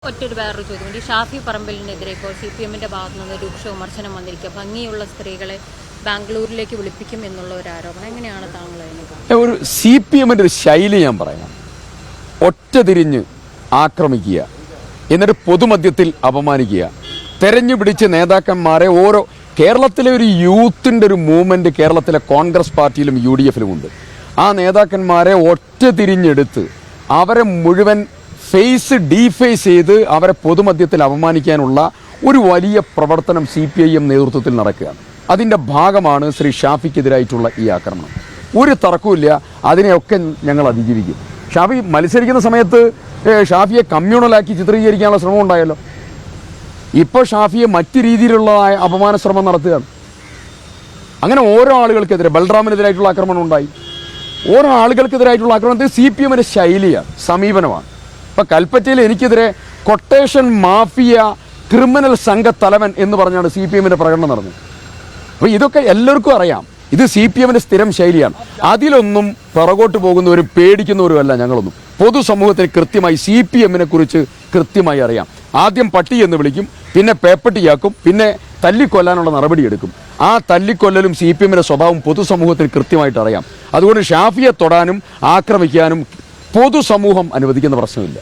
ഒറ്റൊരു വേറൊരു ചോദ്യം ഈ ഷാഫി പറമ്പലിനെതിരെ ഇപ്പോൾ CPM-ന്റെ ഭാഗത്തു നിന്ന് രൂക്ഷ വിമർശനം വന്നിരിക്കുക. ഭംഗിയുള്ള സ്ത്രീകളെ ബാംഗ്ലൂരിലേക്ക് വിളിപ്പിക്കും എന്നുള്ള ഒരു ആരോപണം. എങ്ങനെയാണ് താങ്കൾ അതിനെ കാണുന്നത്? ഒരു CPM-ന്റെ ഒരു ശൈലി ഞാൻ പറയാം. ഒറ്റ തിരിഞ്ഞ് ആക്രമിക്കുക, എന്നിട്ട് പൊതുമധ്യത്തിൽ അപമാനിക്കുക, തെരഞ്ഞു പിടിച്ച് നേതാക്കന്മാരെ കേരളത്തിലെ ഒരു യൂത്തിൻ്റെ ഒരു മൂവ്മെൻറ്റ് കേരളത്തിലെ കോൺഗ്രസ് പാർട്ടിയിലും UDF-ലും ഉണ്ട്. ആ നേതാക്കന്മാരെ ഒറ്റ തിരിഞ്ഞെടുത്ത് അവരെ മുഴുവൻ ഫേസ് ഡീഫേസ് ചെയ്ത് അവരെ പൊതുമധ്യത്തിൽ അപമാനിക്കാനുള്ള ഒരു വലിയ പ്രവർത്തനം CPIM നേതൃത്വത്തിൽ നടക്കുകയാണ്. അതിൻ്റെ ഭാഗമാണ് ശ്രീ ഷാഫിക്കെതിരായിട്ടുള്ള ഈ ആക്രമണം. ഒരു തർക്കവുമില്ല, അതിനെയൊക്കെ ഞങ്ങൾ അതിജീവിക്കും. ഷാഫി മത്സരിക്കുന്ന സമയത്ത് ഷാഫിയെ കമ്മ്യൂണലാക്കി ചിത്രീകരിക്കാനുള്ള ശ്രമം ഉണ്ടായല്ലോ. ഇപ്പോൾ ഷാഫിയെ മറ്റു രീതിയിലുള്ള അപമാന ശ്രമം നടത്തുകയാണ്. അങ്ങനെ ഓരോ ആളുകൾക്കെതിരെ ബൽറാമിനെതിരായിട്ടുള്ള ആക്രമണം ഉണ്ടായി. ഓരോ ആളുകൾക്കെതിരായിട്ടുള്ള ആക്രമണത്തിൽ CPM-ന്റെ ശൈലിയാണ്, സമീപനമാണ്. ഇപ്പം കൽപ്പറ്റയിൽ എനിക്കെതിരെ കൊട്ടേഷൻ മാഫിയ ക്രിമിനൽ സംഘ തലവൻ എന്ന് പറഞ്ഞാണ് CPM-ന്റെ പ്രകടനം നടന്നത്. അപ്പോൾ ഇതൊക്കെ എല്ലാവർക്കും അറിയാം. ഇത് CPM-ന്റെ സ്ഥിരം ശൈലിയാണ്. അതിലൊന്നും പിറകോട്ട് പോകുന്നവരും പേടിക്കുന്നവരുമല്ല ഞങ്ങളൊന്നും. പൊതുസമൂഹത്തിന് കൃത്യമായി CPM-നെ കുറിച്ച് കൃത്യമായി അറിയാം. ആദ്യം പട്ടി എന്ന് വിളിക്കും, പിന്നെ പേപ്പട്ടിയാക്കും, പിന്നെ തല്ലിക്കൊല്ലാനുള്ള നടപടിയെടുക്കും. ആ തല്ലിക്കൊല്ലലും CPM-ന്റെ സ്വഭാവം പൊതുസമൂഹത്തിന് കൃത്യമായിട്ട് അറിയാം. അതുകൊണ്ട് ഷാഫിയെ തൊടാനും ആക്രമിക്കാനും പൊതുസമൂഹം അനുവദിക്കുന്ന പ്രശ്നമില്ല.